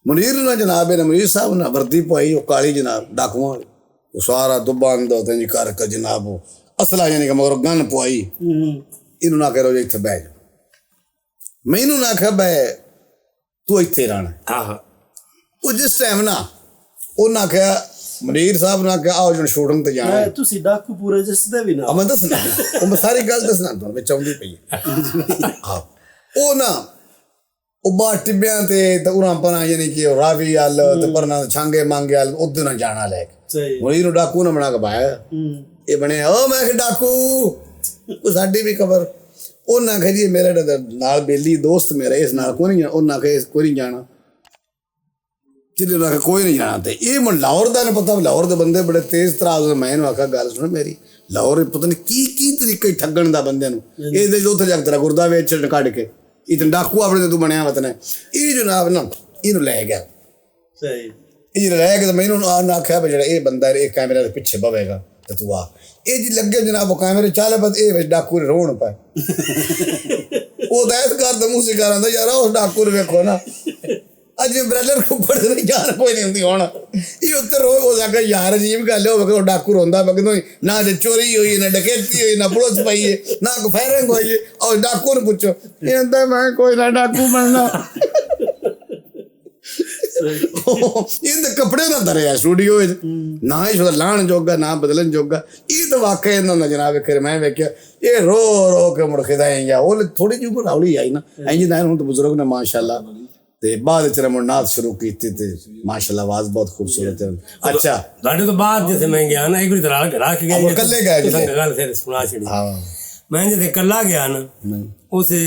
ਮਨੀਰ ਨਾ ਜਨਾਬ ਇਹ ਮਨੀਰ ਸਾਹਿਬ ਨਾ ਵਰਦੀ ਪਾਈ ਉਹ ਕਾਲੀ ਜਨਾਬ ਡਾਕੂਆਂ ਵਾਲੀ ਉਹ ਸਾਰਾ ਦੁੱਬਾ ਅੰਦਰ ਤੇ ਕਰ ਕੇ ਜਨਾਬ ਉਹ ਅਸਲਾ ਯਾਨੀ ਕਿ ਮਗਰ ਗਨ ਪਵਾਈ ਇਹਨੂੰ ਨਾ ਕਰੋ ਜੀ ਇੱਥੇ ਬਹਿ ਜਾ ਮੈਨੂੰ ਨਾ ਆਖਿਆ ਬੈ ਤੂੰ ਇੱਥੇ ਰਹਿਣਾ ਆਹ ਉਹ ਜਿਸ ਟਾਈਮ ਨਾ ਉਹਨਾਂ ਆਖਿਆ ਮਨੀਰ ਸਾਹਿਬ ਨੇ ਆਖਿਆ ਆਓ ਜਣ ਸ਼ੂਟਿੰਗ ਤੇ ਜਾਣਾ ਤੁਸੀਂ ਡਾਕੂ ਪੂਰੇ ਜਿਸਦੇ ਵੀ ਨਾ ਮੈਂ ਦੱਸਣਾ ਉਹ ਮੈਂ ਸਾਰੀ ਗੱਲ ਦੱਸਣਾ ਤੁਹਾਨੂੰ ਵਿੱਚ ਆਉਂਦੀ ਪਈ ਹਾਂ ਉਹ ਨਾ ਉਹ ਬਾਹਰ ਟਿੱਬਿਆਂ ਤੇ ਉਰਾਂ ਪਰਾਂ ਯਾਨੀ ਕਿ ਰਾਵੀ ਹਾਲ ਤੇ ਪਰਨਾ ਛਾਂਗੇ ਮੰਗੇ ਹਾਲ ਉਧਰ ਨਾ ਜਾਣਾ ਲੈ ਕੇ ਮਨੀਰ ਨੂੰ ਡਾਕੂ ਨਾ ਬਣਾ ਕੇ ਪਾਇਆ ਇਹ ਬਣਿਆ ਉਹ ਮੈਂ ਕਿ ਡਾਕੂ ਉਹ ਸਾਡੀ ਵੀ ਖਬਰ ਉਹਨਾਂ ਕਹੀ ਮੇਰੇ ਨਾਲ ਬੇਲੀ ਦੋਸਤ ਮੇਰਾ ਇਸ ਨਾਲ ਕੋਈ ਨਹੀਂ ਉਹਨਾਂ ਕਹੇ ਕੋਈ ਨਹੀਂ ਜਾਣਾ ਜਿਹਦੇ ਨਾਲ ਕੋਈ ਨਹੀਂ ਜਾਣਾ ਤੇ ਇਹ ਮੈਨੂੰ ਲਾਹੌਰ ਦਾ ਨਹੀਂ ਪਤਾ ਲਾਹੌਰ ਦੇ ਬੰਦੇ ਬੜੇ ਤੇਜ਼ ਤਰਾਜ਼ ਮੈਂ ਇਹਨੂੰ ਆਖਿਆ ਗੱਲ ਸੁਣ ਮੇਰੀ ਲਾਹੌਰ ਪਤਾ ਨਹੀਂ ਕੀ ਤਰੀਕੇ ਠੱਗਣ ਦਾ ਬੰਦਿਆਂ ਨੂੰ ਇਹਦੇ ਉੱਥੇ ਜਾ ਕੇ ਤੇਰਾ ਗੁਰਦਾ ਵੇਚ ਕੱਢ ਕੇ ਇਹ ਡਾਕੂ ਆਪਣੇ ਤੇ ਤੂੰ ਬਣਿਆ ਵਤਨ ਇਹ ਜਨਾਬ ਨਾ ਇਹਨੂੰ ਲੈ ਗਿਆ ਸਹੀ ਇਹ ਲੈ ਕੇ ਮੈਨੂੰ ਆਖਿਆ ਜਿਹੜਾ ਇਹ ਬੰਦਾ ਇਹ ਕੈਮਰੇ ਦੇ ਪਿੱਛੇ ਬਵੇਗਾ ਤੇ ਤੂੰ ਆ ਇਹ ਜੀ ਲੱਗੇ ਜਨਾਬ ਕੈਮਰੇ ਚਾਲੇ ਬਸ ਇਹ ਵਿੱਚ ਡਾਕੂ ਰੋਣ ਪਏ ਉਹ ਦਾਇਤ ਕਰਦਾ ਮੂਸੀਕਾਰ ਆਂਦਾ ਯਾਰ ਉਸ ਡਾਕੂ ਨੂੰ ਵੇਖੋ ਨਾ ਅੱਜ ਬ੍ਰਦਰ ਖੁੱਪੜ ਨਹੀਂ ਯਾਰ ਕੋਈ ਨਹੀਂ ਹੁੰਦੀ ਹੁਣ ਇਹ ਉੱਤੇ ਰੋਜ਼ ਹੋ ਜਾਗਾ ਯਾਰ ਅਜੀਬ ਗੱਲ ਹੋਵੇ ਉਹ ਡਾਕੂ ਰੋਂਦਾ ਬਗਨੋ ਨਾ ਤੇ ਚੋਰੀ ਹੋਈ ਨਾ ਡਕੈਤੀ ਹੋਈ ਨਾ ਪੁਲਿਸ ਪਈ ਹੈ ਨਾ ਕੋ ਫਾਇਰਿੰਗ ਹੋਈ ਔਰ ਡਾਕੂ ਨੂੰ ਪੁੱਛੋ ਇਹ ਕਹਿੰਦਾ ਮੈਂ ਕੋਈ ਨਾ ਡਾਕੂ ਬਣਨਾ ਇਹਦੇ ਕੱਪੜੇ ਨਾ ਧਰਿਆ ਸਟੂਡੀਓ ਵਿੱਚ ਨਾ ਹੀ ਲਾਣ ਜੋਗਾ ਨਾ ਬਦਲਣ ਜੋਗਾ ਇਹ ਤਾਂ ਵਾਕਿਆ ਇਹਨਾਂ ਦਾ ਜਨਾਬ ਵੇਖੇ ਮੈਂ ਵੇਖਿਆ ਇਹ ਰੋ ਰੋ ਕੇ ਮੁੜਕਦਾ ਜਾਂ ਉਹ ਥੋੜੀ ਜਿਹੀ ਘਰਾਉਲੀ ਆਈ ਨਾ ਇੰਜ ਨਾ ਹੁਣ ਤਾਂ ਬਜ਼ੁਰਗ ਨੇ ਮਾਸ਼ਾਅੱਲਾ ਤੇ ਬਾਅਦ ਚ ਰਮਨਾਥ ਸ਼ੁਰੂ ਕੀਤੀ ਤੇ ਮਾਸ਼ਾਅੱਲਾ ਆਵਾਜ਼ ਬਹੁਤ ਖੂਬਸੂਰਤ ਹੈ ਅੱਛਾ ਤੁਹਾਡੇ ਤੋਂ ਬਾਅਦ ਜਿਵੇਂ ਮੈਂ ਗਿਆ ਨਾ ਇੱਕ ਵਾਰੀ ਤਰਾ ਰੱਖ ਗਿਆ ਉਹ ਕੱਲੇ ਗਏ ਜੀ ਗੱਲ ਫਿਰ ਸੁਣਾ ਛੜੀ ਹਾਂ ਮੈਂ ਜਿੱਥੇ ਕੱਲਾ ਗਿਆ ਨਾ ਉਸੇ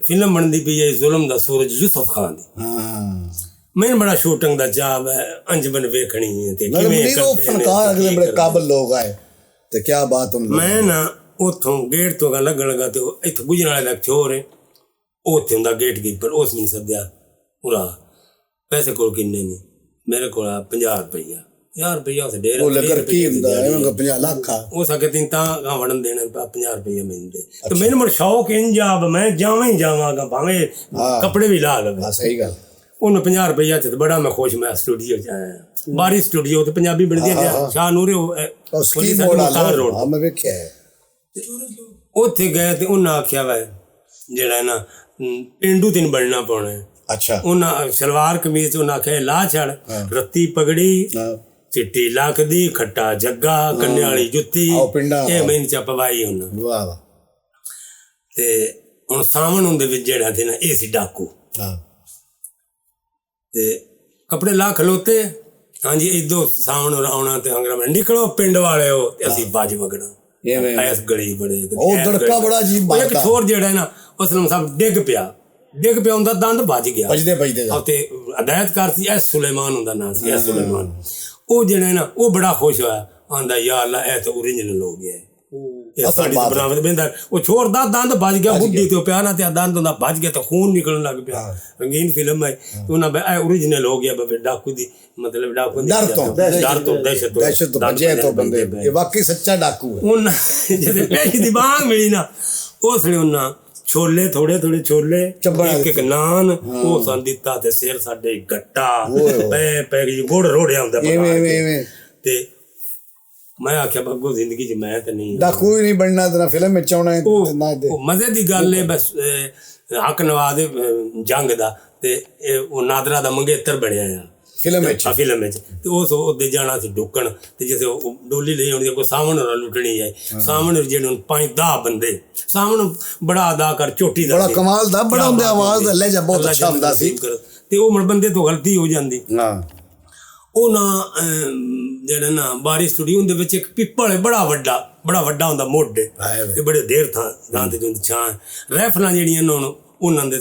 ਫਿਲਮ ਬਣਦੀ ਪਈ ਹੈ ਜ਼ੁਲਮ ਦਾ ਸੂਰਜ ਯੂਸਫ ਖਾਨ ਦੀ ਹਾਂ ਮੈਨੂੰ ਬੜਾ ਸ਼ੂਟਿੰਗ ਦਾ ਚਾਅ ਹੈ, ਅੰਜਮਨ ਵੇਖਣੀ ਹੈ ਤੇ ਕਿਵੇਂ ਫਨਕਾਰ ਅਗਲੇ ਬੜੇ ਕਾਬਲ ਲੋਕ ਆਏ ਤੇ ਕੀ ਬਾਤ ਹੁੰਦੀ। ਮੈਂ ਨਾ ਉੱਥੋਂ ਗੇਟ ਤੋਂ ਲੱਗਣ ਲੱਗਾ ਤੇ ਇੱਥੇ ਗੁਜਰਾਂ ਵਾਲੇ ਦਾ ਚੋਰ ਹੈ, ਉੱਥੇ ਹੁੰਦਾ ਗੇਟ ਕੀਪਰ, ਉਸ ਮੈਨੂੰ ਸੱਦਿਆ, ਪੂਰਾ ਪੈਸੇ ਕੋਲ ਕਿੰਨੇ ਨੇ, ਮੇਰੇ ਕੋਲ 50 ਰੁਪਈਆ। 50 ਰੁਪਈਆ ਉੱਥੇ ਡੇਰਾ ਉਹ ਲੱਗਰ ਕੀ ਹੁੰਦਾ ਐਵੇਂ 50 ਲੱਖ ਆ ਹੋ ਸਕੇ ਤਿੰਨ ਤਾਂ ਵੜਨ ਦੇਣੇ 50 ਰੁਪਈਆ ਮਿਲਦੇ ਤੇ ਮੈਨੂੰ ਬੜਾ ਸ਼ੌਕ ਇੰਜ ਆ ਮੈਂ ਜਾਵਾਂ ਹੀ ਜਾਵਾਂਗਾ ਭਾਵੇਂ ਕੱਪੜੇ ਵੀ ਲਾ ਲਵੇ। ਸਹੀ ਗੱਲ। ਉਹਨੂੰ 50 ਰੁਪਈਆ ਤੇ ਬੜਾ ਮੈਂ ਖੁਸ਼, ਮੈਂ ਸਟੂਡੀਓ ਚ ਆਇਆ, ਬਾਰੀ ਸਟੂਡੀਓ ਤੇ ਪੰਜਾਬੀ ਬਣਦੀ ਹੈ ਸ਼ਾਹ ਨੂਰੇ ਰੋਡ ਮੈਂ ਵੇਖਿਆ। ਉੱਥੇ ਗਏ ਤੇ ਉਹਨਾਂ ਆਖਿਆ ਵਾ ਜਿਹੜਾ ਨਾ ਪੇਂਡੂ ਤੈਨੂੰ ਬਣਨਾ ਪਾਉਣਾ। ਅੱਛਾ। ਉਹਨਾਂ ਸਲਵਾਰ ਕਮੀਜ਼ ਉਹਨਾਂ ਆਖਿਆ ਲਾ ਛੜ, ਰੱਤੀ ਪਗੜੀ, ਚਿੱਟੀ ਲੱਕ ਦੀ, ਖੱਟਾ ਜੱਗਾ, ਕੰਨੇ ਵਾਲੀ ਜੁੱਤੀ, ਇਹ ਮੈਨੂੰ ਚ ਪਵਾਈ ਉਹਨਾਂ। ਵਾਹ ਵਾਹ। ਤੇ ਹੁਣ ਸਾਵਣ ਹੁੰਦੇ ਵਿੱਚ ਜਿਹੜਾ ਸੀ ਨਾ ਇਹ ਸੀ ਡਾਕੂ। ਤੇ ਕੱਪੜੇ ਲਾ ਖਲੋਤੇ, ਹਾਂਜੀ ਇਦੋਂ ਸਾਵਣ ਆਉਣਾ ਤੇ ਅੰਗਰੇਜ਼ ਨਿਕਲੋ ਪਿੰਡ ਵਾਲਿਓ ਤੇ ਅਸੀਂ ਬਾਜ ਵਗਣਾ ਐਸ ਗਲੀ ਬੜੇ ਉਹ ਦੜਕਾ ਬੜਾ ਜੀ ਬਾਤ। ਇੱਕ ਛੋਰ ਜਿਹੜਾ ਨਾ ਉਸ ਨੂੰ ਸਭ ਡਿੱਗ ਪਿਆ ਹੁੰਦਾ, ਦੰਦ ਵੱਜ ਗਿਆ ਭਜਦੇ ਤੇ ਹਦਾਇਤਕਾਰ ਸੀ ਐਸ ਸੁਲੇਮਾਨ ਹੁੰਦਾ ਨਾਂ ਸੀ, ਐਸ ਸੁਲੇਮਾਨ। ਉਹ ਜਿਹੜਾ ਨਾ ਉਹ ਬੜਾ ਖੁਸ਼ ਹੋਇਆ, ਆਂਦਾ ਯਾਰ ਅੱਲਾ ਇਹ ਤਾਂ ਓਰੀਜਨਲ ਹੋ ਗਿਆ, ਸਾਡੀ ਬਰਾਬਰ ਬਿੰਦਰ। ਉਹ ਛੋਰ ਦਾ ਦੰਦ ਵੱਜ ਗਿਆ, ਬੁੱਢੀ ਤੇ ਪਿਆ ਨਾ ਤੇ ਦੰਦ ਹੁੰਦਾ ਵੱਜ ਗਿਆ ਤੇ ਖੂਨ ਨਿਕਲਣ ਲੱਗ ਪਿਆ। ਰੰਗੀਨ ਫਿਲਮ ਹੈ ਉਹਨਾਂ ਇਹ ਓਰੀਜਨਲ ਹੋ ਗਿਆ ਬਵੇ ਡਾਕੂ ਦੀ, ਮਤਲਬ ਡਾਕੂ ਡਰ ਤੋਂ ਦਹਿਸ਼ਤ ਤੋਂ ਬਚੇ ਤੋਂ ਬੰਦੇ। ਇਹ ਵਾਕਈ ਸੱਚਾ ਡਾਕੂ ਹੈ। ਉਹਨਾਂ ਜਿਹਦੇ ਪੈਸੇ ਦੀ ਬਾਂਗ ਮਿਲੀ ਨਾ ਉਸ ਨੇ ਉਹਨਾਂ ਛੋਲੇ ਥੋੜੇ ਛੋਲੇ ਇੱਕ ਨਾਨ ਉਹ ਸਾਨੂੰ ਦਿੱਤਾ ਤੇ ਸਿਰ ਸਾਡੇ ਗੱਟਾ ਪੈ ਗਈ ਗੁੜ ਰੋੜਿਆ ਹੁੰਦਾ ਤੇ ਮੈਂ ਆਖਿਆ ਬੱਗੋ ਜ਼ਿੰਦਗੀ 'ਚ ਮੈਂ ਤਾਂ ਨਹੀਂ ਡਾਕੂ ਹੀ ਨਹੀਂ ਬਣਨਾ ਤੇ ਫਿਲਮ ਵਿੱਚ ਆਉਣਾ। ਉਹ ਮਜ਼ੇ ਦੀ ਗੱਲ ਹੈ ਬਸ। ਹੱਕ ਨਵਾਜ਼ ਜੰਗ ਦਾ ਤੇ ਉਹ ਨਾਦਰਾ ਦਾ ਮੰਗੇਤਰ ਬਣਿਆ ਆ ਫਿਲਮ ਵਿੱਚ ਤੇ ਉਸ ਉਹਦੇ ਜਾਣਾ ਸੀ ਡੁੱਕਣ ਤੇ ਜਿੱਥੇ ਉਹ ਡੋਲੀ ਲਈ ਆਉਣੀ ਕੋਈ ਸਾਹਮਣੇ ਲੁੱਟਣੀ ਜਾਏ, ਸਾਹਮਣੇ ਜਿਹੜੇ 5-10 ਬੰਦੇ ਸਾਹਮਣੇ ਬੜਾ ਅਦਾ ਕਰ ਚੋਟੀ ਦਾ ਬੜਾ ਕਮਾਲ ਦਾ ਬੜਾ ਹੁੰਦੇ, ਆਵਾਜ਼ ਦਾ ਲਹਿਜਾ ਬਹੁਤ ਅੱਛਾ ਹੁੰਦਾ ਸੀ ਤੇ ਉਹ ਮਰ ਬੰਦੇ ਤੋਂ ਗਲਤੀ ਹੋ ਜਾਂਦੀ। ਉਹ ਨਾ ਜਿਹੜਾ ਨਾ ਬਾਰੀ ਸਟੂਡੀਓ ਦੇ ਵਿੱਚ ਇੱਕ ਪਿੱਪਲ ਬੜਾ ਵੱਡਾ ਹੁੰਦਾ ਮੋਢੇ ਤੇ ਬੜੇ ਦੇਰ ਥਾਂ ਤੇ ਜੁੰਦ ਛਾਂ ਰੈਫਲਾਂ ਜਿਹੜੀਆਂ ਉਹਨਾਂ ਦੇ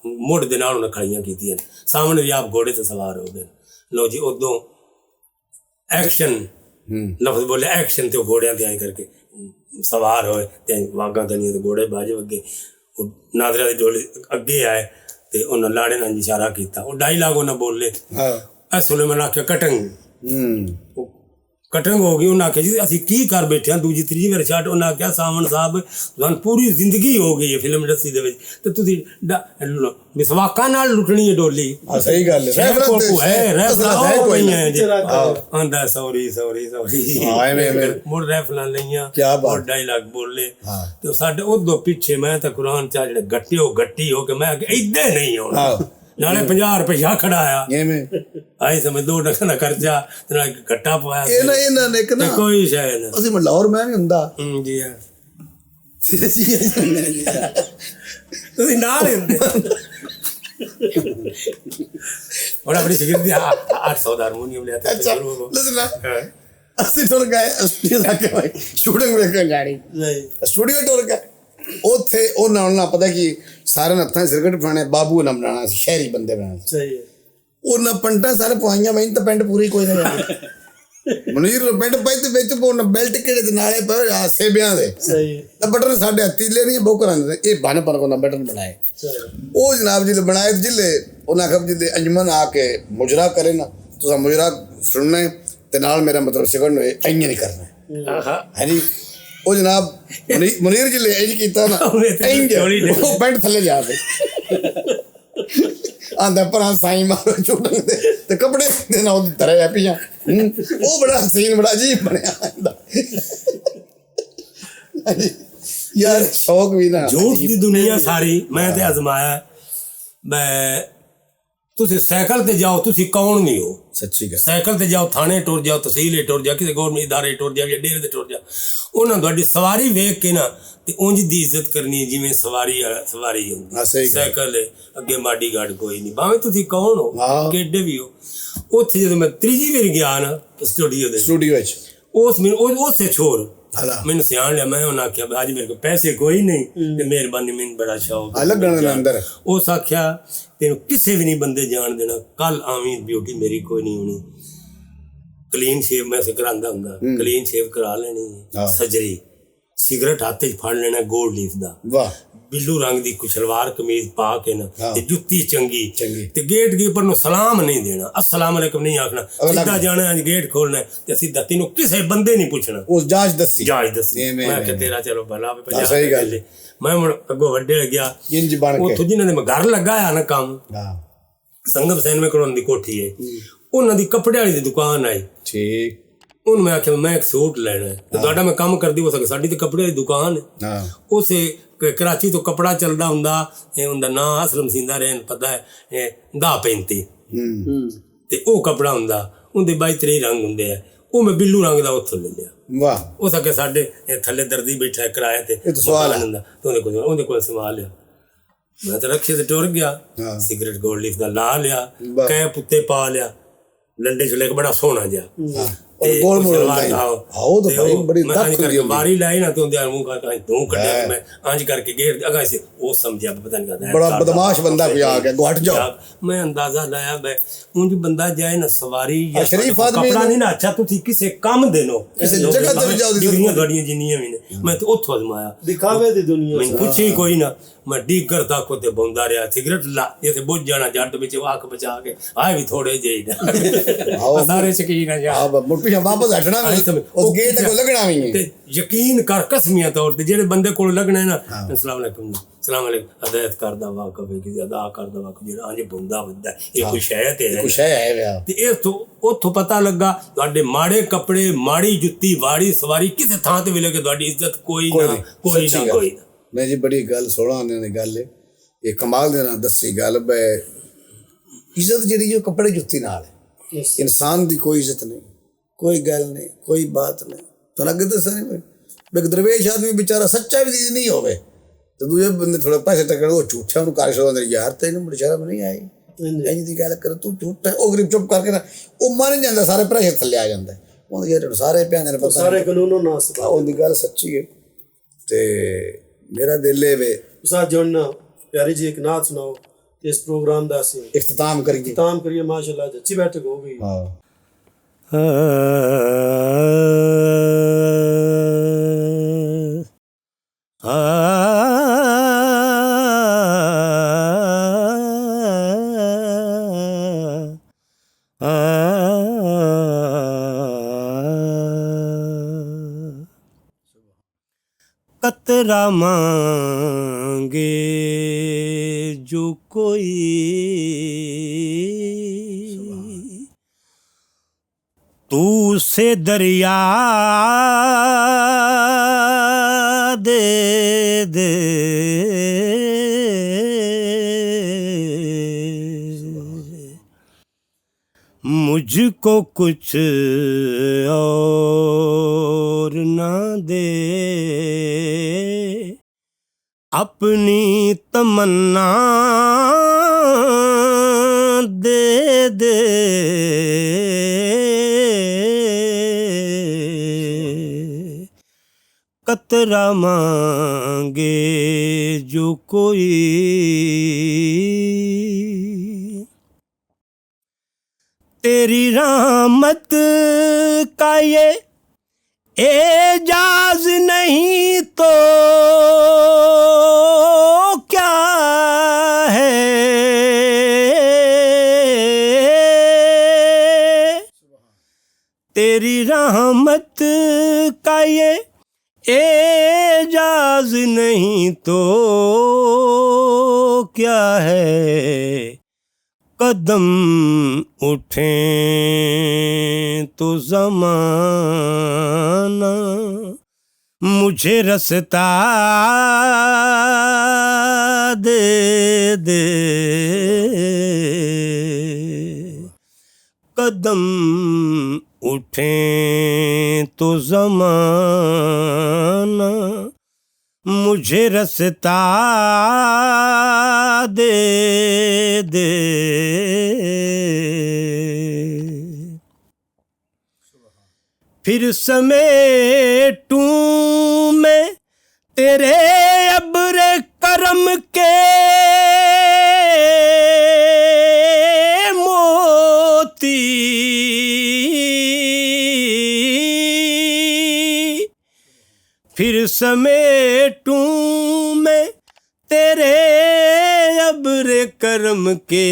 ਮੁੱਢ ਦੇ ਨਾਲ ਉਹਨਾਂ ਖੜੀਆਂ ਕੀਤੀਆਂ, ਸਾਹਮਣੇ ਵੀ ਆਪ ਘੋੜੇ ਤੇ ਸਵਾਰ ਹੋ ਗਏ। ਲੋ ਜੀ ਉਦੋਂ ਐਕਸ਼ਨ ਲਫ਼ਜ਼ ਬੋਲੇ ਐਕਸ਼ਨ ਤੇ ਉਹ ਘੋੜਿਆਂ ਤੇ ਆਏ ਕਰਕੇ ਸਵਾਰ ਹੋਏ ਤੇ ਵਾਗਾਂ ਤਨੀਆਂ ਤੇ ਘੋੜੇ ਬਾਜੇ ਅੱਗੇ। ਉਹ ਨਾਦਰਾ ਦੀ ਡੋਲੀ ਅੱਗੇ ਆਏ ਤੇ ਉਹਨਾਂ ਲਾੜੇ ਨਾਲ ਇਸ਼ਾਰਾ ਕੀਤਾ, ਉਹ ਡਾਇਲਾਗ ਉਹਨਾਂ ਬੋਲੇ ਸੁਲੇਮਾਨ ਆਖਿਆ ਕਟੰਗ ਹੋ ਗਈ। ਉਹਨਾਂ ਆਖਿਆ ਜੀ ਅਸੀਂ ਕੀ ਕਰ ਬੈਠੇ ਹਾਂ, ਦੂਜੀ ਤੀਜੀ ਵਾਰ ਸ਼ਾਟ। ਉਹਨਾਂ ਆਖਿਆ ਸਾਵਣ ਸਾਹਿਬ ਤੁਹਾਨੂੰ ਪੂਰੀ ਜ਼ਿੰਦਗੀ ਹੋ ਗਈ ਹੈ ਫਿਲਮ ਇੰਡਸਟਰੀ ਦੇ ਵਿੱਚ ਤੇ ਤੁਸੀਂ ਵਿਸਵਾਕਾਂ ਨਾਲ ਲੁੱਟਣੀ ਹੈ ਡੋਲੀ। ਸਹੀ ਗੱਲ ਆਂਦਾ ਸੌਰੀ ਮੁੜ ਰੈਫਲਾਂ ਲਈਆਂ ਔਰ ਡਾਇਲਾਗ ਬੋਲੇ ਤੇ ਸਾਡੇ ਉਦੋਂ ਪਿੱਛੇ ਮੈਂ ਤਾਂ ਕੁਰਾਨ ਚ ਜਿਹੜੇ ਗੱਟੀ ਹੋ ਕੇ ਮੈਂ ਏਦਾਂ ਨਹੀਂ ਆਉਣਾ, ਨਾਲੇ 50 ਰੁਪਇਆ ਖੜਾਇਆ ਆਈ ਸਮਝ 2 ਟਕਾ ਦਾ ਖਰਚਾ ਤੇ ਨਾਲ ਗੱਟਾ ਪਵਾਇਆ ਇਹਨਾਂ ਨੇ ਕਿ ਨਾ ਕੋਈ ਸ਼ਾਇਦ ਨਾ ਅਸੀਂ ਲਾਹੌਰ ਮੈਂ ਵੀ ਹੁੰਦਾ ਜੀ ਹਾਂ ਤੁਸੀਂ ਨਾਲ ਹੀ ਹੁੰਦੇ और अपनी सिगरेट 800 ਦਾ ਹਾਰਮੋਨੀਅਮ ਲਿਆ ਤੇ ਅਸੀਂ ਟੁਰ ਗਏ ਸ਼ੂਟਿੰਗ ਵੇਖਣ ਗਾੜੀ ਸਟੂਡੀਓ ਟੁਰ ਗਏ। ਉੱਥੇ ਉਹਨਾਂ ਨੂੰ ਪਤਾ ਕਿ ਸਾਰਿਆਂ ਨੇ ਹੱਥਾਂ ਸਿਰਕਟ ਫੜਾਣੇ, ਬਾਬੂ ਨਾ ਬਣਾਉਣਾ ਸੀ, ਸ਼ਹਿਰੀ ਬੰਦੇ ਬਣਾਉਣਾ ਸੀ। ਉਹਨਾਂ ਪੰਟਾਂ ਸਾਰੇ ਪਵਾਈਆਂ, ਮੈਨੂੰ ਤਾਂ ਪੈਂਟ ਪੂਰੀ ਕੋਈ ਨਾ ਮਨੀਰ ਪੈਂਟ ਪਾਈ ਤੇ ਵਿੱਚ ਪਾਉਣਾ ਬੈਲਟ ਕਿਹੜੇ ਦੇ ਨਾਲੇ ਪਏ ਸੇਬਿਆਂ ਦੇ ਤਾਂ ਬਟਨ ਸਾਡੇ ਹੱਥੀਲੇ ਨਹੀਂ ਬੋਕਰਾਂ ਦੇ ਇਹ ਬਨ ਪਰ ਕੋਨਾ ਬਟਨ ਬਣਾਏ। ਉਹ ਜਨਾਬ ਜੀ ਨੇ ਬਣਾਏ ਜਿਲੇ ਉਹਨਾਂ ਆਖਿਆ ਜਿਲੇ ਅੰਜਮਨ ਆ ਕੇ ਮੁਜਰਾ ਕਰੇ ਨਾ ਤੁਸੀਂ ਮੁਜਰਾ ਸੁਣਨਾ ਤੇ ਨਾਲ ਮੇਰਾ ਮਤਲਬ ਸਿਗਣ ਹੋਏ ਇੰਜ ਨਹੀਂ ਕਰਨਾ ਹੈ ਜੀ। ਉਹ ਜਨਾਬ ਮਨੀਰ ਜੀ ਲੈ ਇੰਜ ਕੀਤਾ ਨਾ ਉਹ ਪੈਂਟ ਥੱਲੇ ਜਾ ਕੇ ਆਂਦਾ ਪਰ ਸਾਈਂ ਮਾਰੋ ਚੁੱਟਣ ਦੇ ਤੇ ਕੱਪੜੇ ਦੇ ਨਾਲ ਉਹਦੀ ਤਰ੍ਹਾਂ ਪਈਆਂ। ਉਹ ਬੜਾ ਸੀਨ ਬੜਾ ਅਜੀਬ ਬਣਿਆ ਯਾਰ। ਸ਼ੌਕ ਵੀ ਨਾ ਝੂਠ ਦੀ ਦੁਨੀਆ ਸਾਰੀ ਮੈਂ ਤੇ ਅਜ਼ਮਾਇਆ। ਮੈਂ ਤੁਸੀਂ ਸਾਈਕਲ ਤੇ ਜਾਓ, ਤੁਸੀਂ ਕੌਣ ਵੀ ਹੋ ਸੱਚੀ ਗੱਲ, ਸਾਈਕਲ ਤੇ ਜਾਓ, ਥਾਣੇ ਟੁਰ ਜਾਓ, ਤਹਿਸੀਲ ਟੁਰ ਜਾਓ, ਕਿਸੇ ਗੌਰਮੈਂਟ ਇਦਾਰੇ ਟੁਰ ਜਾਓ ਜਾਂ ਡੇਰੇ ਤੇ ਟੁਰ ਜਾਓ, ਉਹਨਾਂ ਤੁਹਾਡੀ ਸਵਾਰੀ ਵੇਖ ਕੇ ਨਾ ਤੇ ਉਂਝ ਦੀ ਇੱਜ਼ਤ ਕਰਨੀ ਹੈ ਜਿਵੇਂ ਸਵਾਰੀ ਹੁੰਦੀ। ਸਾਈਕਲ ਅੱਗੇ ਮਾਡੀ ਗਾਰਡ ਕੋਈ ਨਹੀਂ, ਭਾਵੇਂ ਤੁਸੀਂ ਕੌਣ ਹੋ ਕਿੱਡੇ ਵੀ ਹੋ। ਉੱਥੇ ਜਦੋਂ ਮੈਂ ਤੀਜੀ ਵਾਰ ਗਿਆ ਨਾ ਸਟੂਡੀਓ ਵਿੱਚ ਉਸ ਉਸੇ ਛੋਰ मैंने सियाण लिया। मैं उन्हें आख्या आज मेरे को पैसे कोई नहीं ते मेहरबानी, मैंने बड़ा शौक अंदर उस आख्या तेन किसी भी नहीं बंदे जान देना, कल आवी ब्यूटी मेरी कोई नहीं होनी, क्लीन शेव मैं करांदा हुंदा, क्लीन शेव करा लेनी, सजरी सिगरेट हाथ च फड़ लेना गोल्ड लीफ दा, वाह बिल्लू रंग दी सलवार कमीज पा के ना ते जुत्ती चंगी ते गेट कीपर नु सलाम नहीं देना, अस्सलाम वालेकुम नहीं आखना, सीधा जाना अज गेट खोलना ते सीधा तेनू किसे बंदे नहीं पूछना। उस जांच दसी मैं कि तेरा चलो भला सही गल मैं मुड़ अगो वड्डे लग्या इंज बन के उथों जिन्हां ने घर लगाया ना काम संगम सैन में करों दी कोठी है, उन्हां दी कपड़े वाली दी दुकान आई। ठीक उन मैं आख्या मैं एक सूट लेना है तो तुहाडा मैं काम करदी हो सके, साडी ते कपड़े दी दुकान है उसे कराची तो कपड़ा चलदा हुंदा उंदा नां असलम सींदा रहन पता है 10-35 ते ओ कपड़ा हुंदा उंदे 22-23 रंग हुंदे है, ओ मैं बिल्लू रंग दा उत्थों ले लिया। वाह उस अगे साडे थल्ले दर्दी बैठा है किराए ते सवाल हुंदा तो उंदे कोल सवाल लिया, मैं तो रखे ते टुर गया, सिगरेट गोल्ड लीफ दा ला लिया, कैप उत्ते पा लिया, लंडे च लेके बड़ा सोहना जिहा बारी लाई ना तो मुंह कर तू कटिया मैं अंज करके गेट अगा से वो समझा पता नहीं बड़ा बदमाश बंदा कोई आ गया घट जाओ। मैं अंदाजा लाया मैं उंज बंदा जाए ना सवारी या शरीफ आदमी कपड़ा नहीं ना अच्छा तू किसे काम देनो किसे जगह ते जाओ डिग्रियां गाड़ियां जिन्नियां भी ने मैं तो ओथों आजमाया दिखावे दी दुनिया मैं पूछे कोई ना मैं डी करता को ते बौंदा रहा सिगरेट ला ये ते बुझ जाना जट विच आंख बचा के आए भी थोड़े जेही सारे शकीन है यार मुट्ठी वापस हटना उस गेट को लगना भी है यकीन कर कसमिया तौर ते जेड़े बंदे कोल लगना है ना अस्सलाम वालेकुम सलाम वालेकुम अदायत करदा वाकफ की अदा करदा वाकफ जेड़ा अंज बौंदा वंदा ये कुछ है ते कुछ है ते ए तो ओथों पता लगा तुहाडे माड़े कपड़े माड़ी जुत्ती वाड़ी सवारी किसे थां ते मिले के तुहाडी इज्जत कोई ना मैं जी बड़ी गल सोना ने गल ये कमाल दे ना दसी गल बे इज्जत जेड़ी जो कपड़े जुत्ती नाल है, इंसान दी कोई इज्जत नहीं, कोई गल नहीं, कोई बात नहीं। तो लगे तो सर एक दरवेश आदमी बेचारा सच्चा भी नहीं होवे तो दूजे बंदे थोड़ा पैसे टकड़ वो झूठा उन्होंने कार सो यार तेन बड़ी शर्म नहीं आई इंज दी गल कर तू झूठा वो गरीब चुप करके ना वो मन जाता सारे प्रेशर थल्ले आ जाता है सारे भैन ने पता सारे कानूनों नास उनकी गल सच्ची है ते मेरा दिल है वे साथ जोड़ना प्यारी जी एक नात सुनाओ इस प्रोग्राम दा सी इख्तिताम करिए माशाल्लाह अच्छी बैठक हो गई। कतरा मांगे जो कोई तू से दरिया दे दे मुझको कुछ और ना दे अपनी तमन्ना दे दे कतरा मांगे जो कोई तेरी रहमत का ये एजाज नहीं तो क्या है तेरी रहमत का ये एजाज नहीं तो क्या है कदम उठें तो ज़माना मुझे रास्ता दे दे कदम उठें तो ज़माना मुझे रास्ता दे दे फिर समेटूं मैं तेरे अब्र करम के मोती, फिर समेटूं मैं तेरे अब्र करम के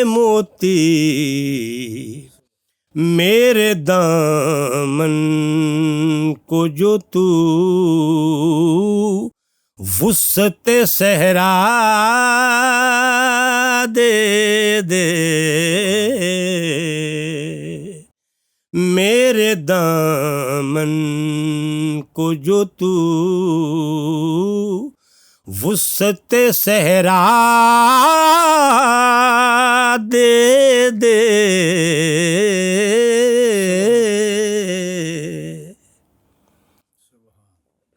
मोती, मेरे दामन को जो तू वुस्अत सहरा दे दे, मेरे दामन को जो तू वुस्अत सहरा दे